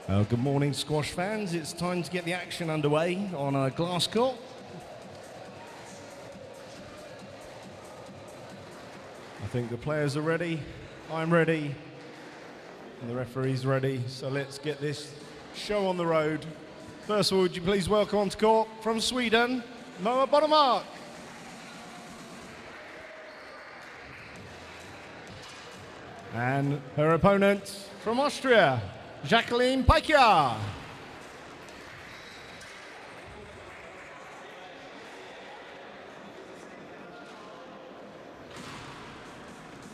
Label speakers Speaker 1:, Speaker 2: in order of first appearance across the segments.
Speaker 1: Good morning, squash fans. It's time to get the action underway on a glass court. I think the players are ready, I'm ready, and the referee's ready. So let's get this show on the road. First of all, would you please welcome onto court from Sweden, Moa Bönnemark. And her opponent from Austria, Jacqueline Peychär.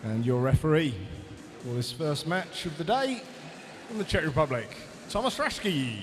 Speaker 1: And your referee for this first match of the day from the Czech Republic, Thomas Raschke.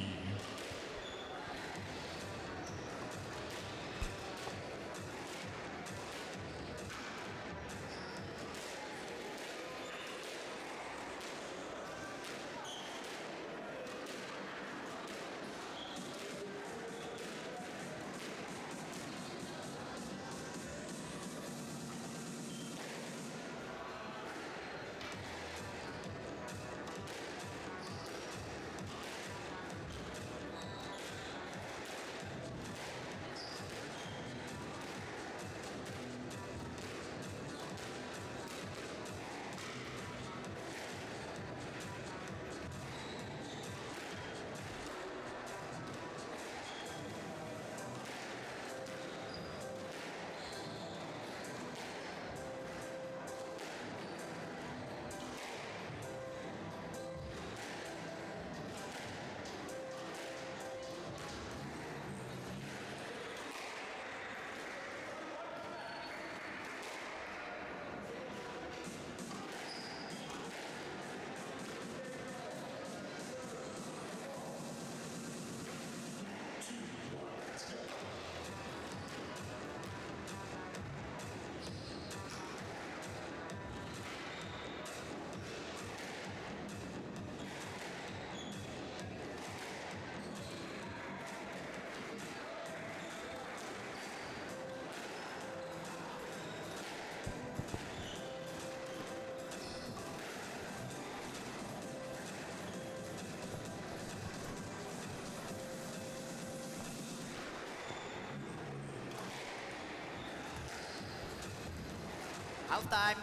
Speaker 2: Half time.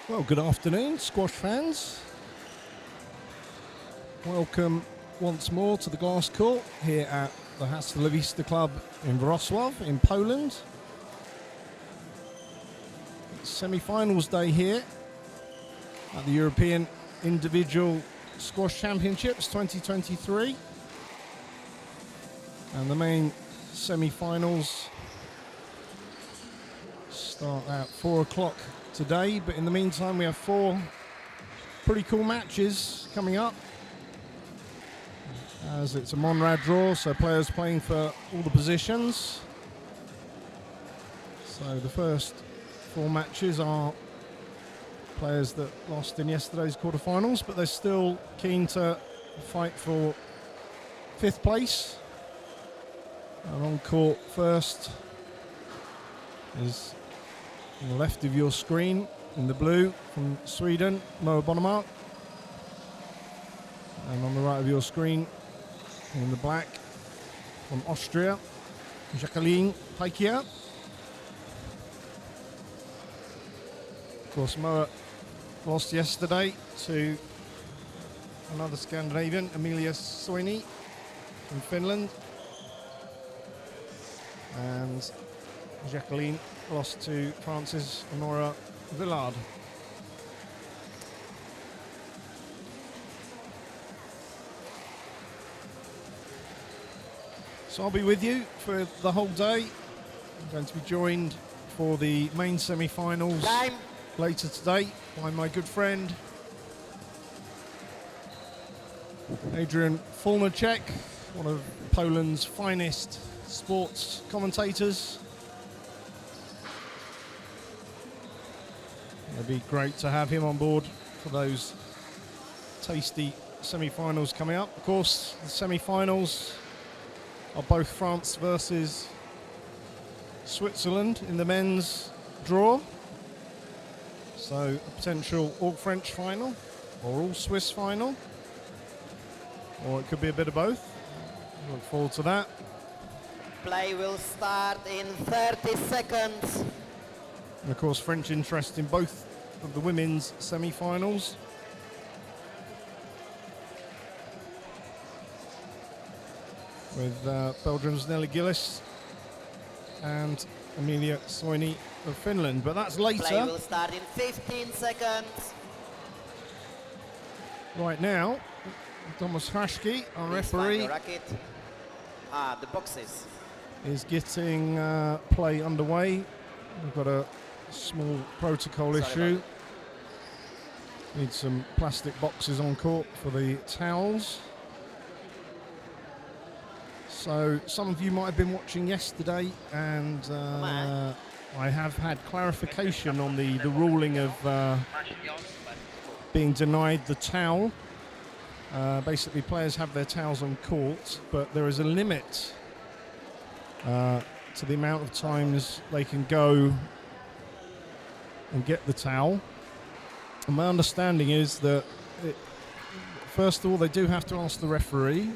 Speaker 1: Well, good afternoon, squash fans. Welcome once more to the glass court here at the Hasta Vista club in Wrocław in Poland. Semi-finals day here at the European Individual Squash Championships 2023, and the main semi-finals start at 4 o'clock today, but in the meantime we have 4 pretty cool matches coming up, as it's a Monrad draw, so players playing for all the positions. So the first 4 matches are players that lost in yesterday's quarterfinals, but they're still keen to fight for 5th place. And on court first is on the left of your screen in the blue from Sweden, Moa Bönnemark. And on the right of your screen in the black from Austria, Jacqueline Peychär. Of course, Moa lost yesterday to another Scandinavian, Emilia Soini from Finland. And Jacqueline lost to France's Honora Villard. So I'll be with you for the whole day. I'm going to be joined for the main semi-finals later today by my good friend Adrian Fulnerchek, one of Poland's finest sports commentators. It'd be great to have him on board for those tasty semi-finals coming up. Of course, the semi-finals are both France versus Switzerland in the men's draw. So a potential all-French final or all-Swiss final. Or it could be a bit of both. Look forward to that.
Speaker 2: Play will start in 30 seconds.
Speaker 1: And of course, French interest in both of the women's semi-finals. With Belgium's Nelly Gillis and Emilia Soini of Finland. But that's later.
Speaker 2: Play will start in 15 seconds.
Speaker 1: Right now, Thomas Haschke, our referee,
Speaker 2: the boxes
Speaker 1: is getting play underway. We've got a small protocol issue. Need some plastic boxes on court for the towels. So some of you might have been watching yesterday, and I have had clarification on the ruling of being denied the towel. Basically, players have their towels on court, but there is a limit to the amount of times they can go and get the towel. And my understanding is that, first of all, they do have to ask the referee.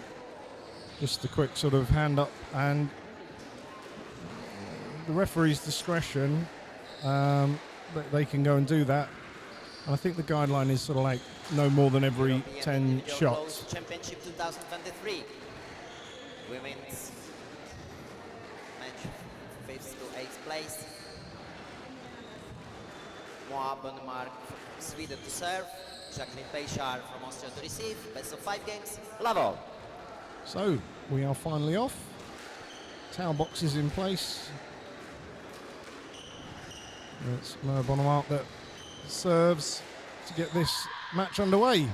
Speaker 1: Just a quick sort of hand up, and the referee's discretion, they can go and do that. And I think the guideline is sort of like no more than every 10 shots.
Speaker 2: Championship 2023. Women's match 5th to 8th place. Moa Bönnemark from Sweden to serve. Jacqueline Peychär from Austria to receive. Best of 5 games. Level.
Speaker 1: So we are finally off. Towel boxes in place. It's Moa Bönnemark that serves to get this match underway.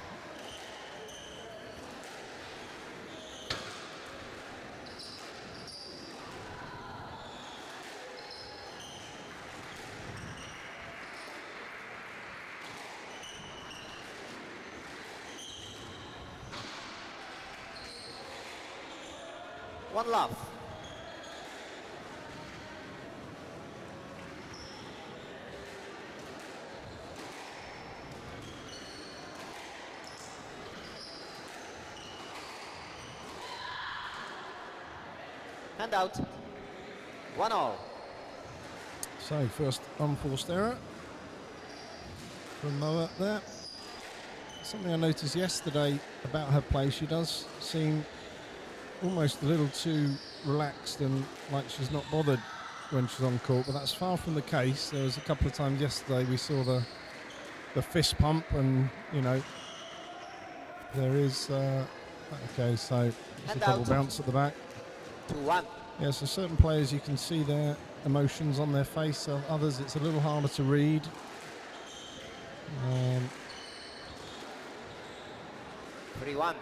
Speaker 2: One love. Hand out. 1-all.
Speaker 1: So first unforced error from Moa there. Something I noticed yesterday about her play, she does seem almost a little too relaxed and like she's not bothered when she's on court, but that's far from the case. There was a couple of times yesterday we saw the fist pump, and you know there is okay, so there's a double bounce at the back.
Speaker 2: 2-1.
Speaker 1: Yeah, so certain players you can see their emotions on their face, so others it's a little harder to read.
Speaker 2: 3-1.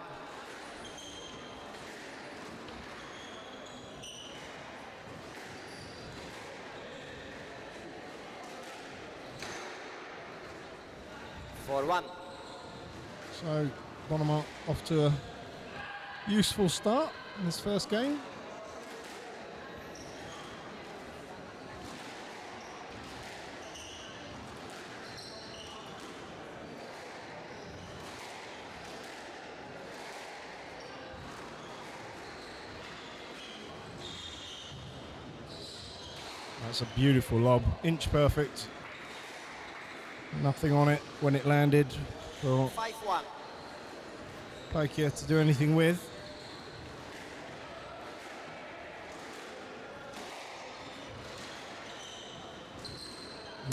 Speaker 1: So Bönnemark off to a useful start in this first game. That's a beautiful lob, inch perfect. Nothing on it when it landed for
Speaker 2: 5-1.
Speaker 1: Peychär to do anything with.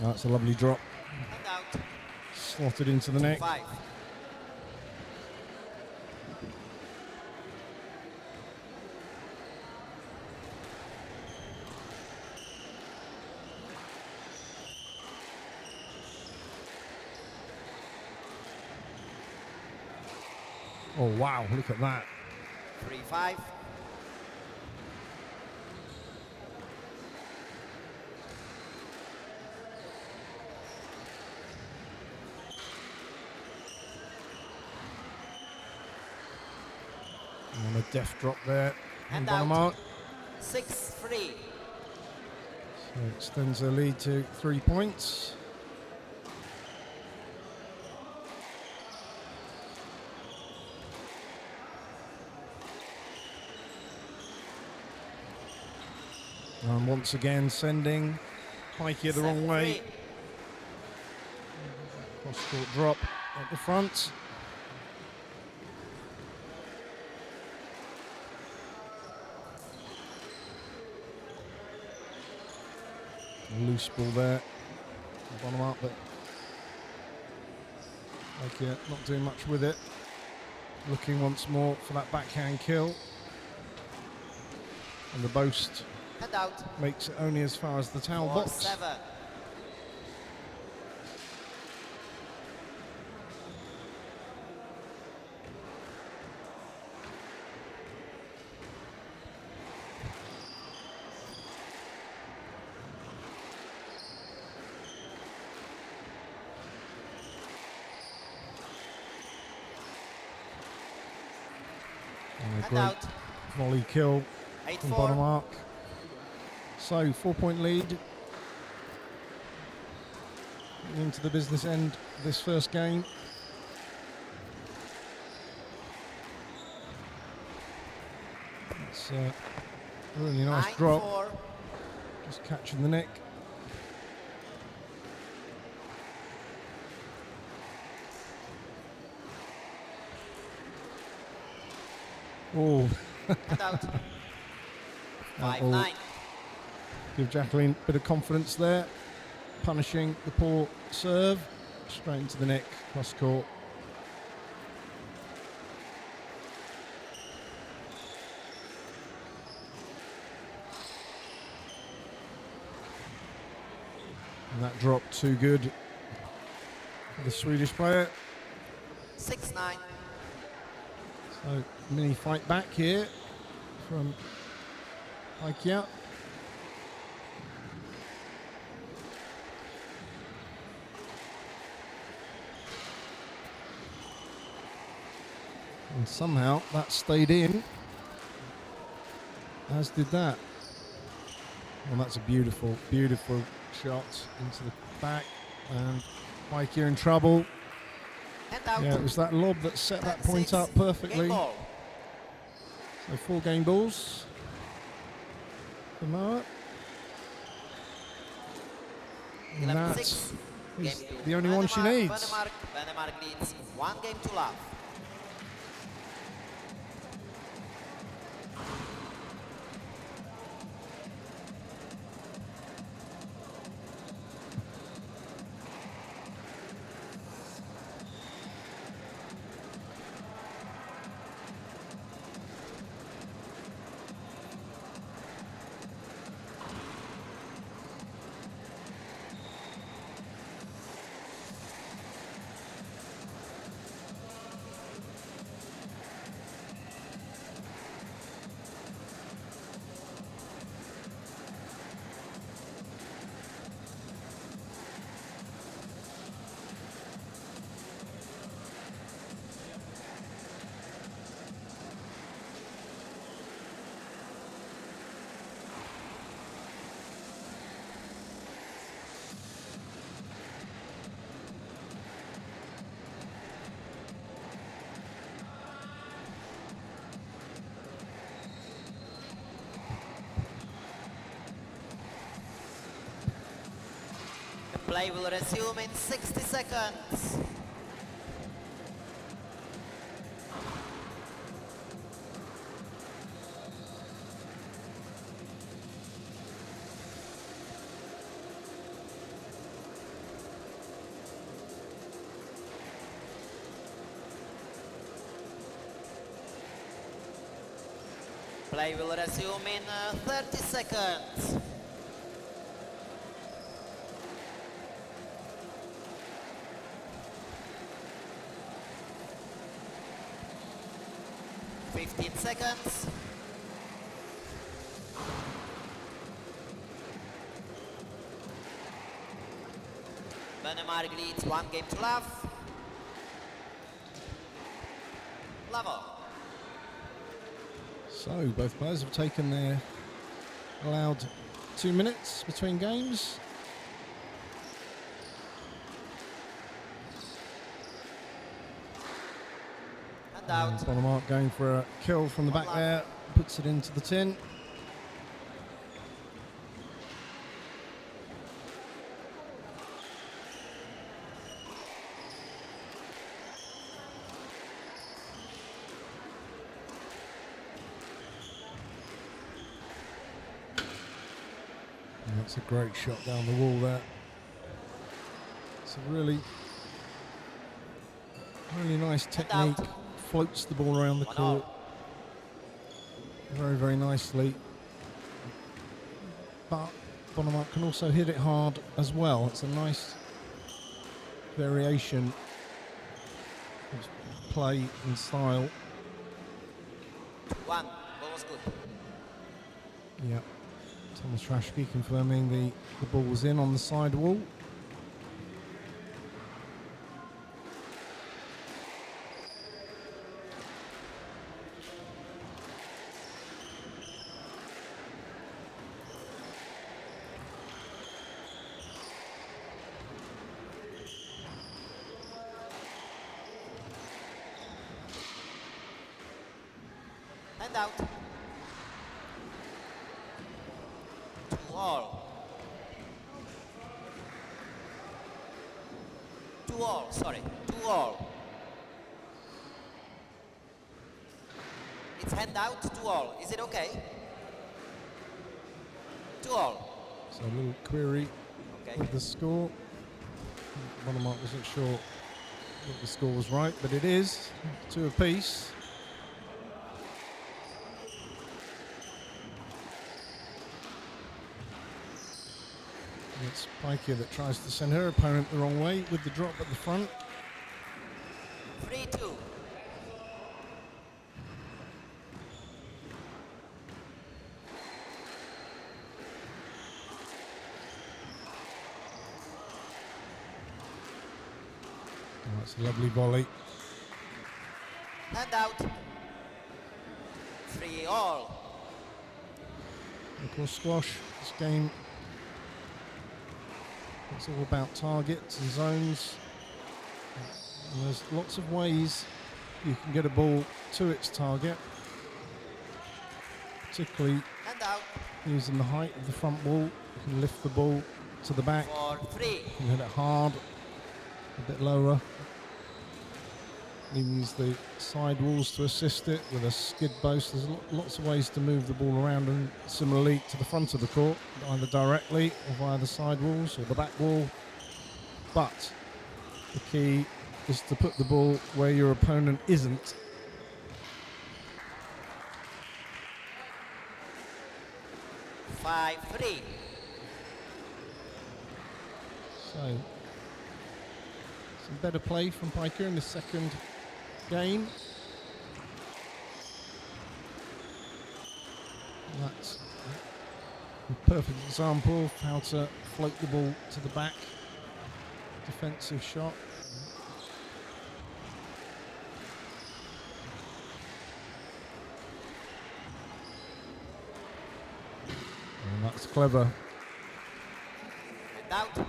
Speaker 1: Oh, that's a lovely drop.
Speaker 2: Hand out.
Speaker 1: Slotted into the neck.
Speaker 2: 5.
Speaker 1: Oh wow, look at that.
Speaker 2: 3-5.
Speaker 1: And a deft drop there from
Speaker 2: And out.
Speaker 1: Bönnemark.
Speaker 2: 6-3.
Speaker 1: So it extends their lead to 3 points. And once again sending Peychär the wrong way.
Speaker 2: 7-3.
Speaker 1: Cross-court drop at the front. A loose ball there. Bönnemark, but Peychär not doing much with it. Looking once more for that backhand kill. And the boast
Speaker 2: And out.
Speaker 1: makes it only as far as the towel box.
Speaker 2: 4-7.
Speaker 1: And a
Speaker 2: And
Speaker 1: great
Speaker 2: out.
Speaker 1: volley kill from
Speaker 2: 8-4.
Speaker 1: Bönnemark. So 4-point lead into the business end of this first game. It's a really nice drop,
Speaker 2: 9-4.
Speaker 1: just catching the neck. Oh,
Speaker 2: And out.
Speaker 1: that will
Speaker 2: 5-9.
Speaker 1: give Jacqueline a bit of confidence there, punishing the poor serve straight into the neck, cross court. And that drop too good for the Swedish player.
Speaker 2: 6-9.
Speaker 1: So mini fight back here from Peychär. And somehow that stayed in, as did that. Well, that's a beautiful, beautiful shot into the back, and Peychär in trouble.
Speaker 2: And out.
Speaker 1: Yeah, it was that lob that set that point
Speaker 2: 10-6.
Speaker 1: up perfectly.
Speaker 2: Game ball.
Speaker 1: So 4 game balls for Moa. And that
Speaker 2: 11-6.
Speaker 1: is
Speaker 2: Game two.
Speaker 1: the only one she
Speaker 2: Bönnemark,
Speaker 1: needs.
Speaker 2: Bönnemark leads 1 game to love. The play will resume in 60 seconds. Play will resume in 30 seconds. Fifteen seconds. Bönnemark leads 1 game to love. Level.
Speaker 1: So both players have taken their allowed 2 minutes between games.
Speaker 2: And out.
Speaker 1: Bönnemark going for a kill from the back there, puts it into the tin. And that's a great shot down the wall there. It's a really nice technique. Floats the ball around the court very, very nicely. But Bönnemark can also hit it hard as well. It's a nice variation of play and style.
Speaker 2: 1, ball was good.
Speaker 1: Yeah. Thomas Rashke confirming the ball was in on the side wall.
Speaker 2: And out. 2-all. 2-all, sorry. 2-all. It's hand out, 2-all. Is it okay? 2-all.
Speaker 1: So a little query with the score. Bönnemark wasn't sure that the score was right, but it is 2 apiece. It's Peychär that tries to send her opponent the wrong way with the drop at the front.
Speaker 2: 3-2.
Speaker 1: Oh, that's a lovely volley.
Speaker 2: And out. 3-all.
Speaker 1: Of course, squash, this game, it's all about targets and zones. And there's lots of ways you can get a ball to its target, particularly
Speaker 2: And out.
Speaker 1: using the height of the front wall. You can lift the ball to the back,
Speaker 2: 4-3.
Speaker 1: you can hit it hard, a bit lower. You can use the side walls to assist it with a skid boast. There's lots of ways to move the ball around, and similarly to the front of the court, either directly or via the side walls or the back wall. But the key is to put the ball where your opponent isn't.
Speaker 2: Five, 3.
Speaker 1: So some better play from Peychär in the second game. That's a perfect example of how to float the ball to the back. Defensive shot. And that's clever.
Speaker 2: And out.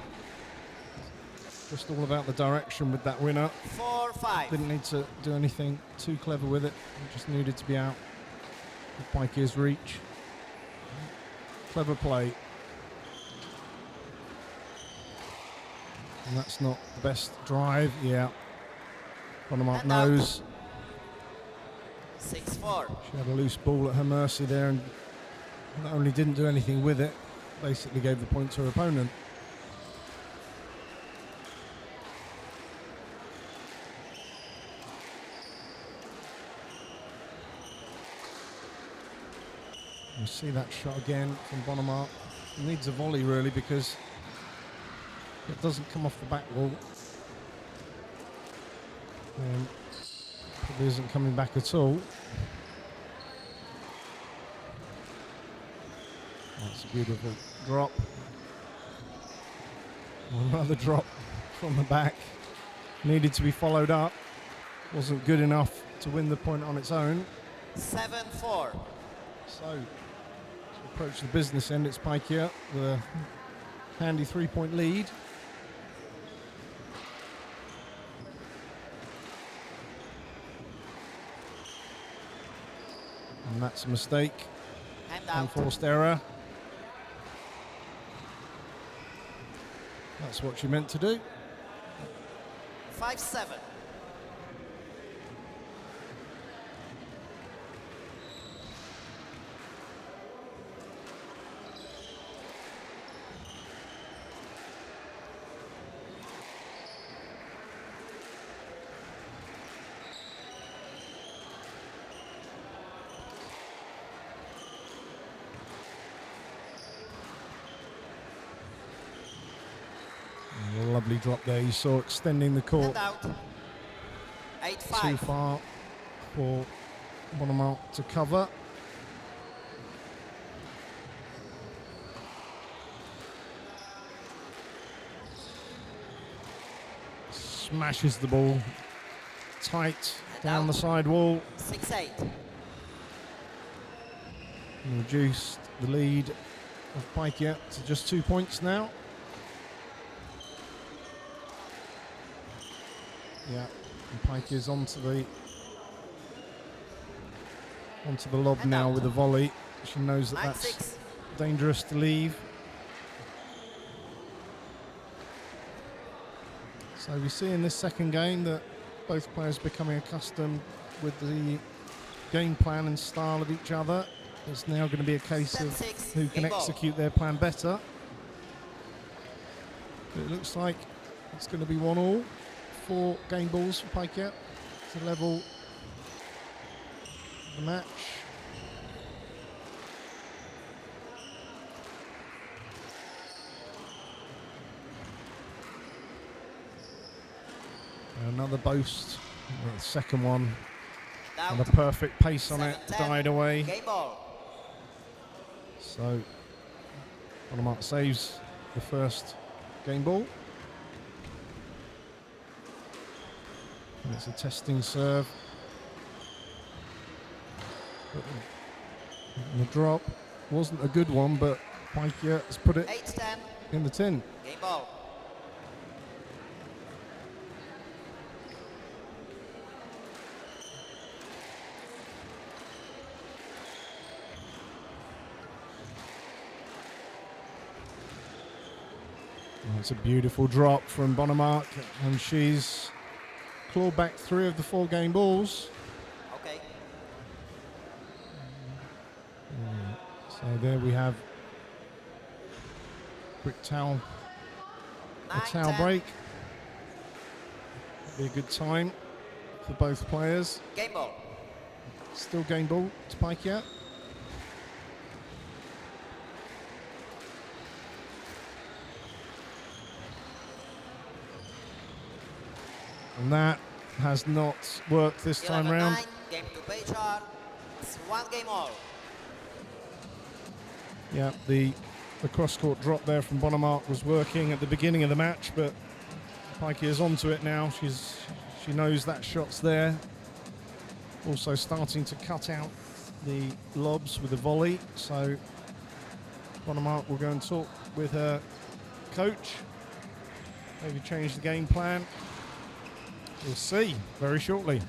Speaker 1: Just all about the direction with that winner.
Speaker 2: 4-5.
Speaker 1: Didn't need to do anything too clever with it. It just needed to be out of Peychär's reach. Clever play. And that's not the best drive. Yeah. Bönnemark
Speaker 2: And out.
Speaker 1: knows
Speaker 2: 6-4.
Speaker 1: she had a loose ball at her mercy there, and not only didn't do anything with it, basically gave the point to her opponent. You see that shot again from Bönnemark. It needs a volley really, because it doesn't come off the back wall. Probably isn't coming back at all. That's a beautiful drop. Another drop from the back. Needed to be followed up. Wasn't good enough to win the point on its own.
Speaker 2: 7-4.
Speaker 1: So, to approach the business end, it's Peychär with a handy 3-point lead. And that's a mistake. Unforced error. That's what you meant to do.
Speaker 2: 5-7.
Speaker 1: Lovely drop there. You saw extending the court
Speaker 2: Out. 8-5.
Speaker 1: too far for Bönnemark to cover. Smashes the ball tight down the side wall.
Speaker 2: 6-8.
Speaker 1: And reduced the lead of Peychär to just 2 points now. Yeah, and Peychär's onto the lob
Speaker 2: And
Speaker 1: now
Speaker 2: out.
Speaker 1: with a volley. She knows that
Speaker 2: 9-6.
Speaker 1: that's dangerous to leave. So we see in this second game that both players becoming accustomed with the game plan and style of each other. It's now going to be a case of
Speaker 2: 10-6.
Speaker 1: who can
Speaker 2: Game ball.
Speaker 1: execute their plan better. But it looks like it's going to be 1-1. 4 game balls for Peychär to level the match. Another boast, the second one, and a
Speaker 2: Out.
Speaker 1: perfect pace on it,
Speaker 2: 7-10.
Speaker 1: died away.
Speaker 2: Game ball.
Speaker 1: So, Bönnemark saves the first game ball. And it's a testing serve. But the drop wasn't a good one, but Peychär has put it
Speaker 2: 8-10.
Speaker 1: in the tin.
Speaker 2: Game ball.
Speaker 1: It's a beautiful drop from Bönnemark, and she's clawed back 3 of the 4 game balls.
Speaker 2: Okay.
Speaker 1: So there we have quick towel, a towel
Speaker 2: 9-10.
Speaker 1: break. Be a good time for both players.
Speaker 2: Game ball.
Speaker 1: Still game ball to Peychär. And that has not worked this time round.
Speaker 2: 11-9. Game to Peychär. It's 1 game all.
Speaker 1: Yeah, the cross-court drop there from Bönnemark was working at the beginning of the match, but Peychär's onto it now. She knows that shot's there. Also starting to cut out the lobs with the volley. So Bönnemark will go and talk with her coach. Maybe change the game plan. We'll see very shortly.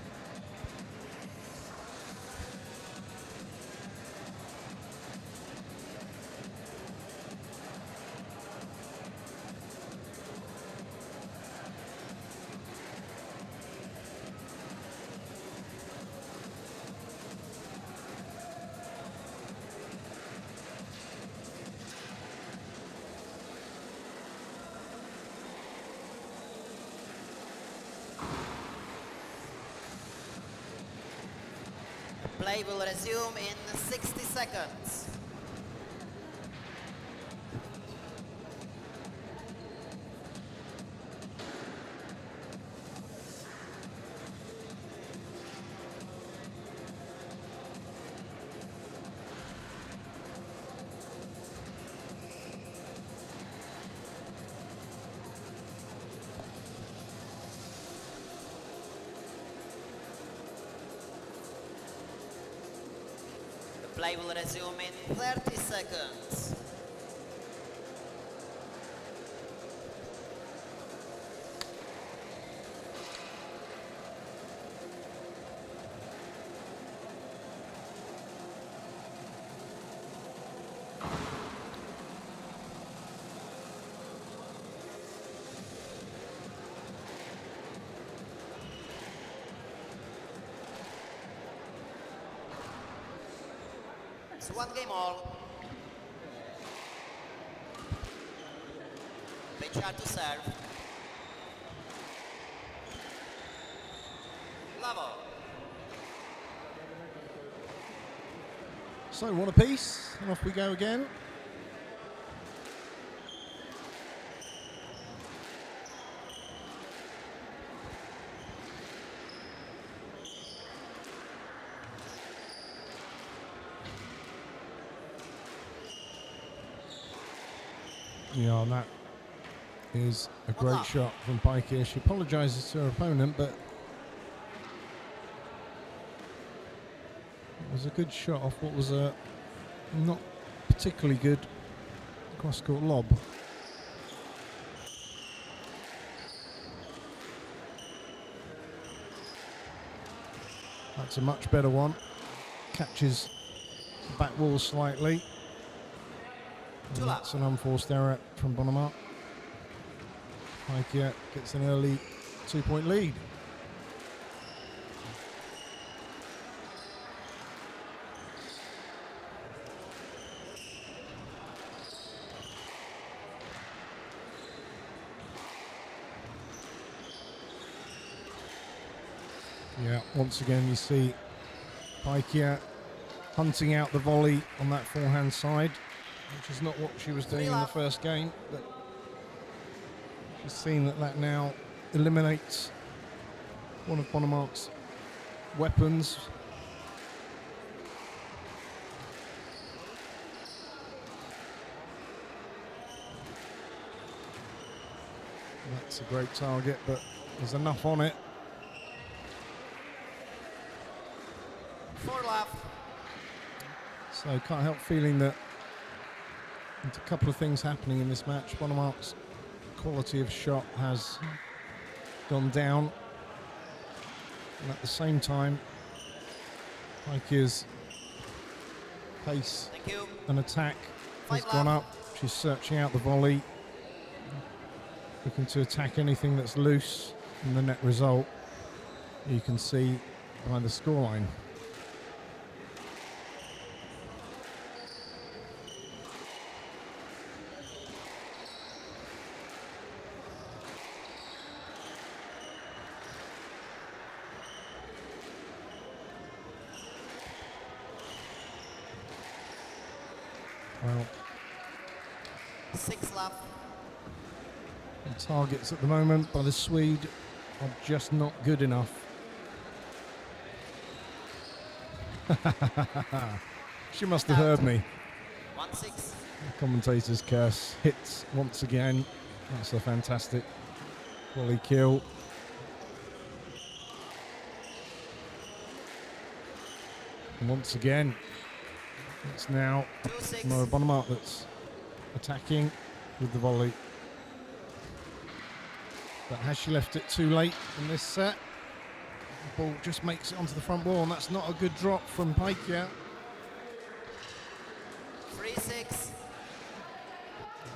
Speaker 2: Play will resume in 60 seconds. Play will resume in 30 seconds. It's 1 game all. Peychär to serve. Level.
Speaker 1: So one apiece, and off we go again. Yeah, and that is a great shot from Peychär. She apologises to her opponent, but it was a good shot off what was a not particularly good cross-court lob. That's a much better one. Catches the back wall slightly. And that's an unforced error from Bönnemark. Peychär gets an early 2-point lead. Yeah, once again you see Peychär hunting out the volley on that forehand side, which is not what she was doing in the first game, but she's seen that now eliminates one of Bönnemark's weapons. That's a great target, but there's enough on it.
Speaker 2: 4 left.
Speaker 1: So can't help feeling that there's a couple of things happening in this match. Bönnemark's quality of shot has gone down, and at the same time Peychär's pace and attack has gone up. She's searching out the volley, looking to attack anything that's loose, and the net result you can see by the scoreline. Well,
Speaker 2: 6 left.
Speaker 1: the targets at the moment by the Swede are just not good enough. She must have heard me.
Speaker 2: 1-6.
Speaker 1: The commentator's curse hits once again. That's a fantastic volley kill. And once again, it's now Moa Bönnemark that's attacking with the volley. But has she left it too late in this set? The ball just makes it onto the front wall, and that's not a good drop from Peychär.
Speaker 2: 3-6.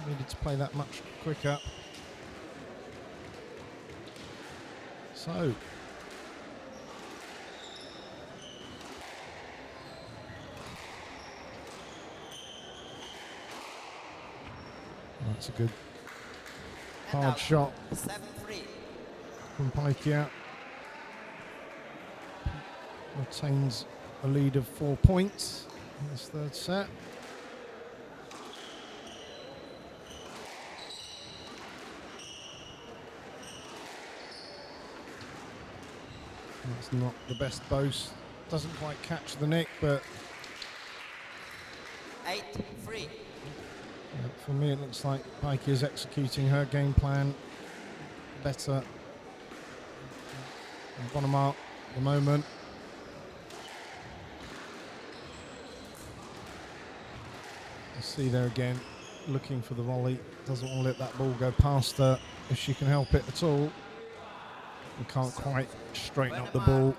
Speaker 1: Needed to play that much quicker. So that's a good hard shot
Speaker 2: 7-3.
Speaker 1: from Peychär. Retains a lead of 4 points in this third set. That's not the best boast. Doesn't quite catch the nick, but
Speaker 2: 8-3.
Speaker 1: for me, it looks like Peychär is executing her game plan better than Bönnemark at the moment. You see there again, looking for the volley. Doesn't want to let that ball go past her if she can help it at all. And can't quite straighten up the ball.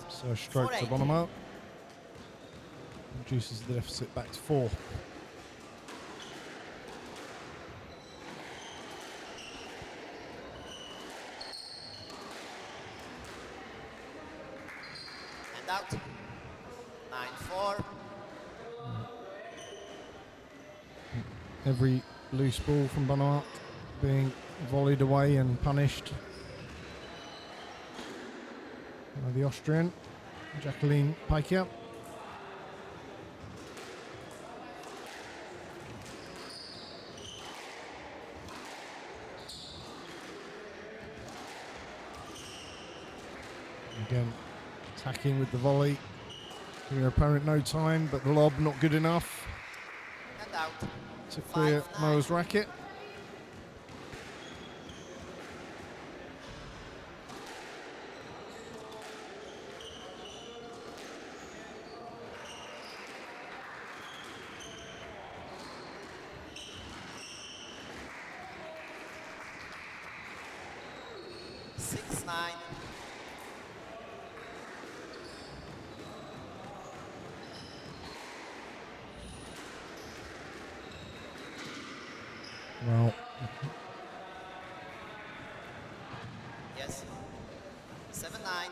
Speaker 1: So a stroke for Bönnemark. Reduces the deficit back to 4.
Speaker 2: And out. 9-4.
Speaker 1: Every loose ball from Bönnemark being volleyed away and punished. The Austrian, Jacqueline Peychär. Again, attacking with the volley, giving her opponent no time, but the lob not good enough
Speaker 2: And out.
Speaker 1: to clear
Speaker 2: 5-9.
Speaker 1: Moa's racket. Well,
Speaker 2: Yes. 7-9.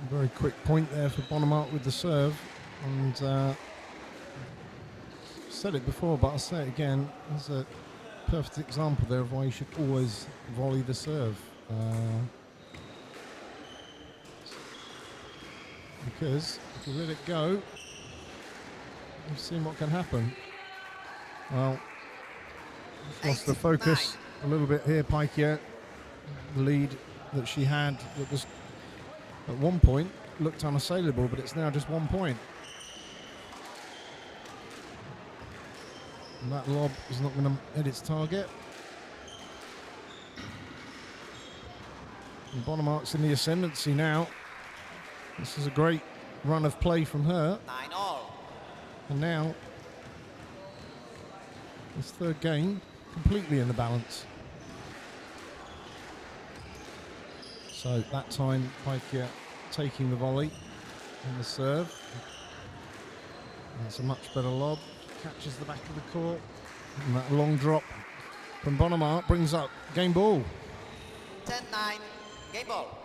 Speaker 1: very quick point there for Bönnemark with the serve. And said it before, but I'll say it again. There's a perfect example there of why you should always volley the serve. Because if you let it go, you've seen what can happen. Well, lost the focus a little bit here, Peychär. The lead that she had, that was at one point looked unassailable, but it's now just 1 point. And that lob is not going to hit its target. And Bönnemark's in the ascendancy now. This is a great run of play from her.
Speaker 2: 9-all.
Speaker 1: And now, this third game, completely in the balance. So that time, Peychär taking the volley and the serve. That's a much better lob. Catches the back of the court. And that long drop from Bönnemark brings up game ball.
Speaker 2: 10-9. Game ball.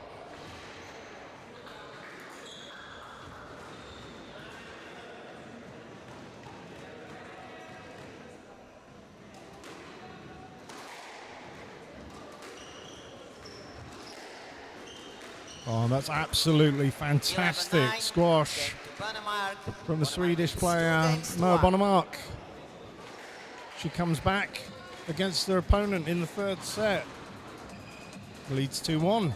Speaker 1: Oh, that's absolutely fantastic
Speaker 2: 11-9.
Speaker 1: squash
Speaker 2: Game to Bönnemark.
Speaker 1: from the
Speaker 2: Bönnemark
Speaker 1: Swedish
Speaker 2: is
Speaker 1: player
Speaker 2: 2 games to
Speaker 1: Moa
Speaker 2: 1.
Speaker 1: Bönnemark. She comes back against her opponent in the third set. Leads 2-1.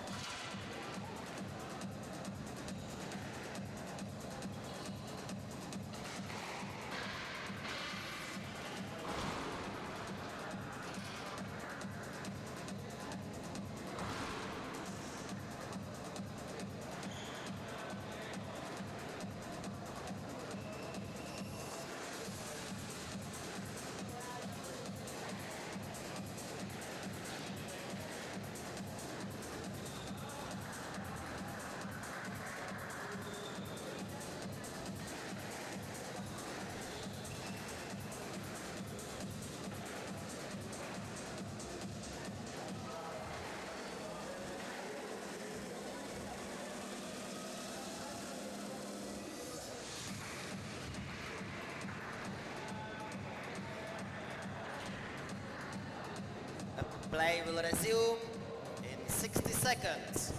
Speaker 2: Play will resume in 60 seconds.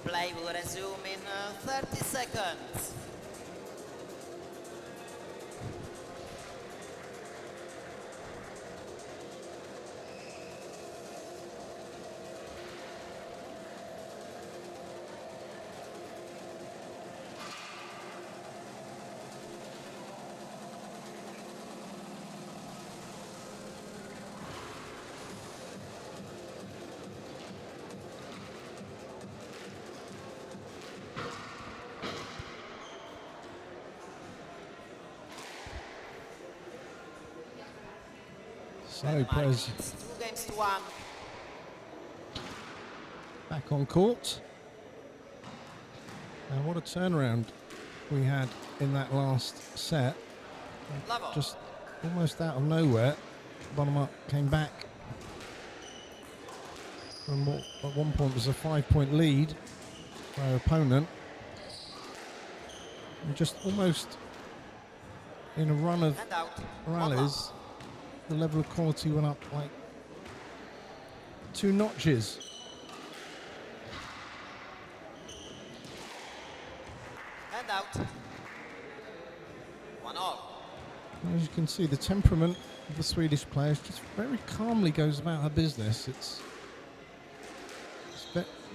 Speaker 2: Play will resume in 30 seconds.
Speaker 1: So
Speaker 2: Bönnemark
Speaker 1: players
Speaker 2: leads 2-1.
Speaker 1: back on court. And what a turnaround we had in that last set.
Speaker 2: Level.
Speaker 1: Just almost out of nowhere, Bönnemark came back from what at one point was a 5-point lead for our opponent. And just almost in a run of
Speaker 2: And out.
Speaker 1: rallies, the level of quality went up like 2 notches.
Speaker 2: And out. 1-all.
Speaker 1: As you can see, the temperament of the Swedish players just very calmly goes about her business.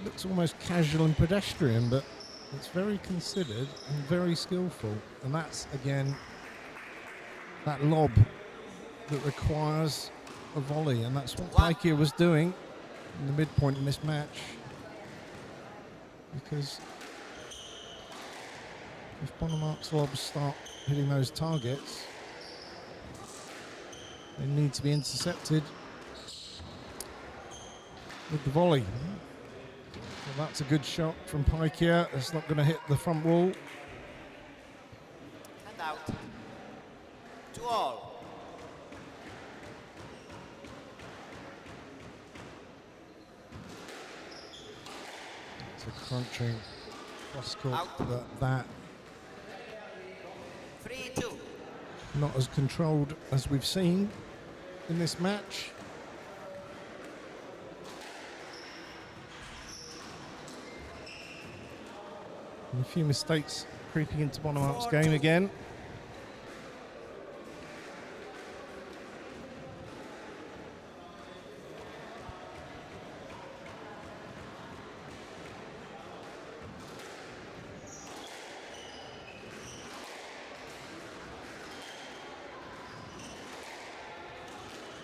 Speaker 1: Looks almost casual and pedestrian, but it's very considered and very skillful. And that's, again, that lob that requires a volley. And that's what Peychär was doing in the midpoint in this match. Because if Bönnemark's lobs start hitting those targets, they need to be intercepted with the volley. Well, that's a good shot from Peychär. It's not going to hit the front wall.
Speaker 2: And out. 2-all.
Speaker 1: It's a crunching cross court,
Speaker 2: Out.
Speaker 1: but that
Speaker 2: 3-2.
Speaker 1: not as controlled as we've seen in this match. And a few mistakes creeping into Bönnemark's game again.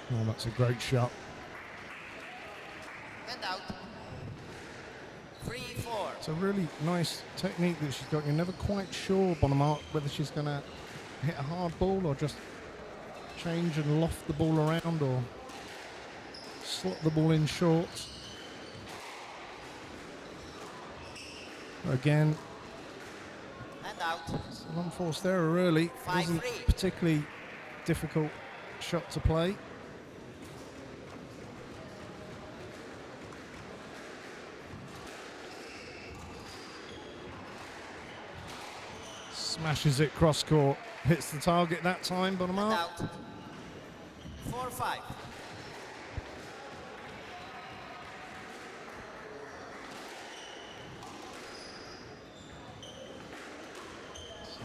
Speaker 1: Oh, that's a great shot.
Speaker 2: And out. 3-4.
Speaker 1: It's a really nice technique that she's got. You're never quite sure, Bönnemark, whether she's going to hit a hard ball or just change and loft the ball around or slot the ball in short. Again,
Speaker 2: And out.
Speaker 1: it's an unforced error, really. It wasn't
Speaker 2: 5-3.
Speaker 1: a particularly difficult shot to play. Smashes it cross court, hits the target that time,
Speaker 2: And
Speaker 1: Bönnemark.
Speaker 2: out. 4-5.
Speaker 1: So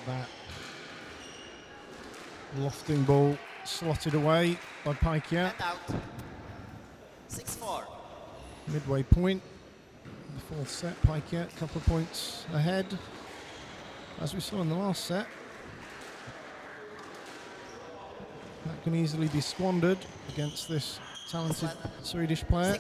Speaker 1: that lofting ball slotted away by Peychär.
Speaker 2: And out. 6-4.
Speaker 1: Midway point, the fourth set, Peychär a couple of points ahead. As we saw in the last set, that can easily be squandered against this talented Swedish player.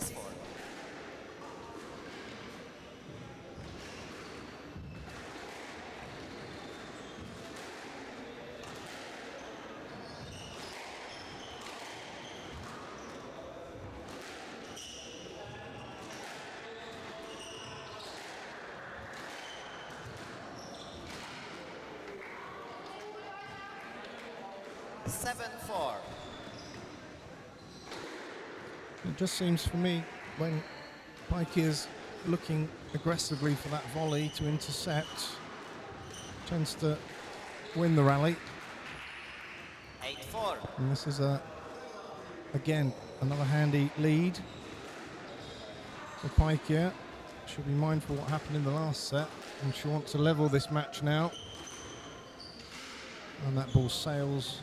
Speaker 2: 6-4.
Speaker 1: It just seems for me when Peychär's looking aggressively for that volley to intercept, tends to win the rally.
Speaker 2: 8-4.
Speaker 1: And this is again another handy lead for Peychär. She'll be mindful what happened in the last set, and she wants to level this match now. And that ball sails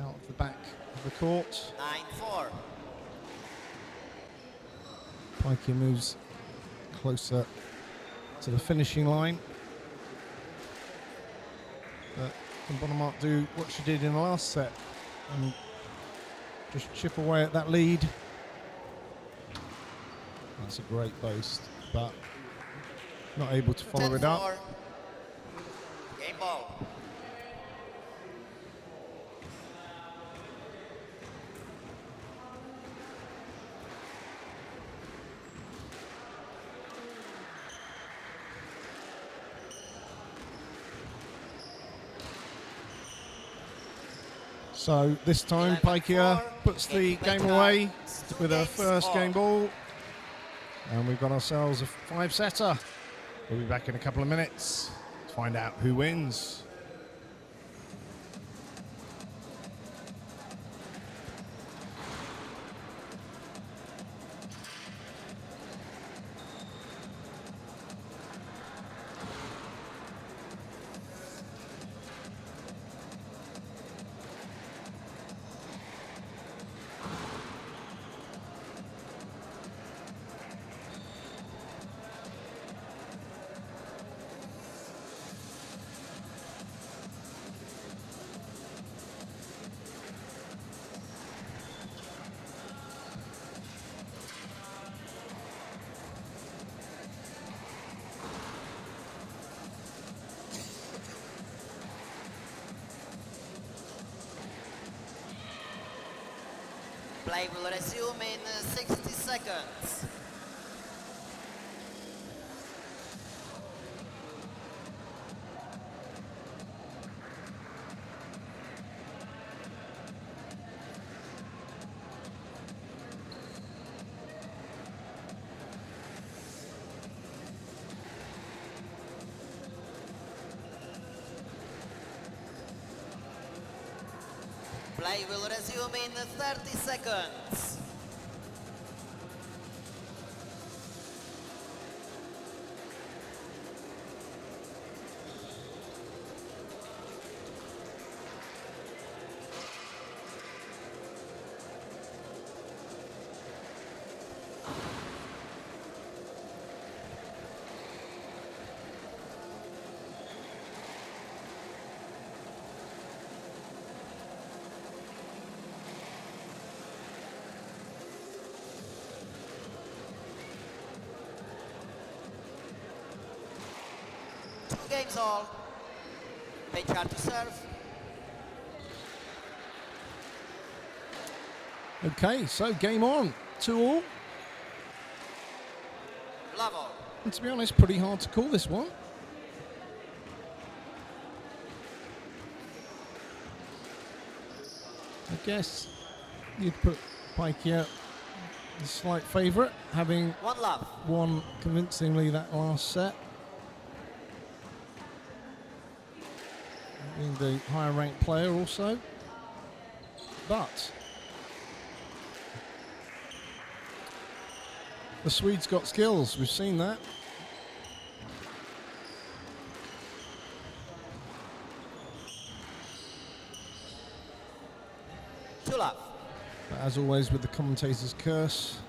Speaker 1: out of the back of the court.
Speaker 2: 9-4.
Speaker 1: Peychär moves closer to the finishing line. But can Bönnemark do what she did in the last set and just chip away at that lead? That's a great boast, but not able to follow it up.
Speaker 2: 10-4. Game ball.
Speaker 1: So this time Peychär puts the game away with her first game ball. And we've got ourselves a 5-setter. We'll be back in a couple of minutes to find out who wins.
Speaker 2: Play will resume in 60 seconds. Play will resume in 30 seconds. Games all. Peychär to serve.
Speaker 1: Okay, so game on. 2-all.
Speaker 2: Level.
Speaker 1: And to be honest, pretty hard to call this one. I guess you'd put Peychär the slight favourite, having
Speaker 2: One love.
Speaker 1: won convincingly that last set. Being the higher ranked player also. But the Swede's got skills, we've seen that.
Speaker 2: Two love.
Speaker 1: But as always with the commentator's curse,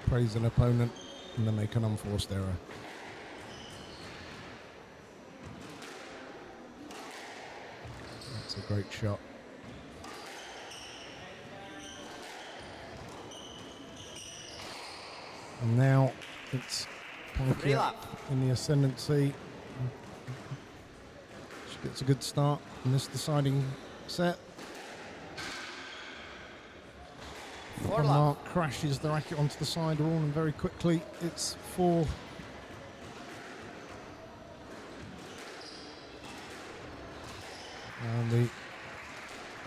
Speaker 1: praise an opponent and then make an unforced error. That's a great shot. And now it's Peychär in the ascendancy. She gets a good start in this deciding set. Bönnemark crashes the racket onto the sidewall and very quickly it's 4. And the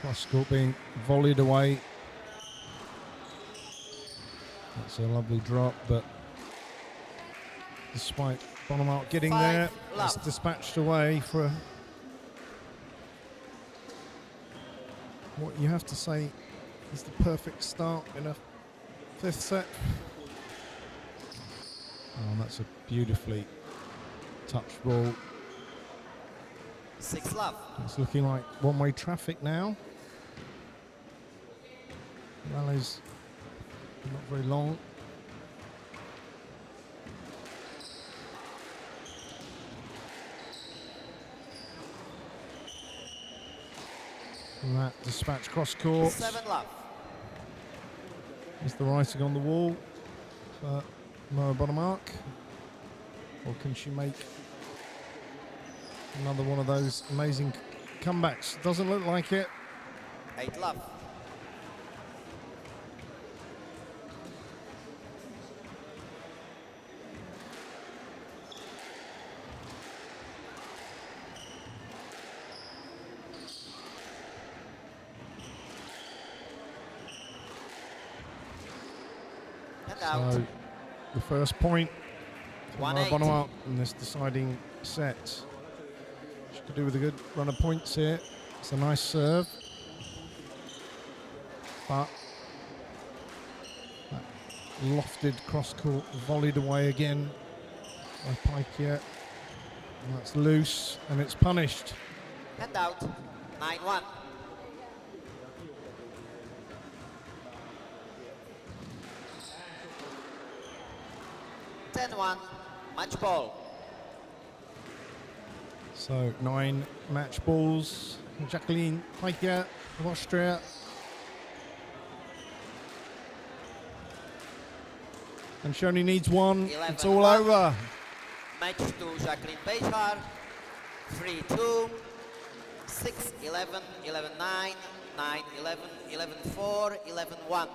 Speaker 1: cross court being volleyed away. That's a lovely drop, but despite Bönnemark getting there, it's dispatched away for what you have to say is the perfect start in a 5th set. Oh, and that's a beautifully touched ball.
Speaker 2: 6 love.
Speaker 1: It's looking like one-way traffic now. Rally's not very long. And that dispatch cross court.
Speaker 2: 7 love.
Speaker 1: Is the writing on the wall for Moa Bönnemark? Or can she make another one of those amazing comebacks? Doesn't look like it.
Speaker 2: 8 love. out.
Speaker 1: So the first point for Moa
Speaker 2: 1-8.
Speaker 1: Bönnemark in this deciding set. She could do with a good run of points here. It's a nice serve. But that lofted cross-court volleyed away again by Peychär. And that's loose and it's punished.
Speaker 2: Hand out. 9-1. Match ball.
Speaker 1: So 9 match balls. Jacqueline Peychär of Austria. And she only needs one. It's all
Speaker 2: 11-1.
Speaker 1: over.
Speaker 2: Match to Jacqueline Peychär. 3-2. 6-11, 11-9, 9-11, 11-4, 11-1.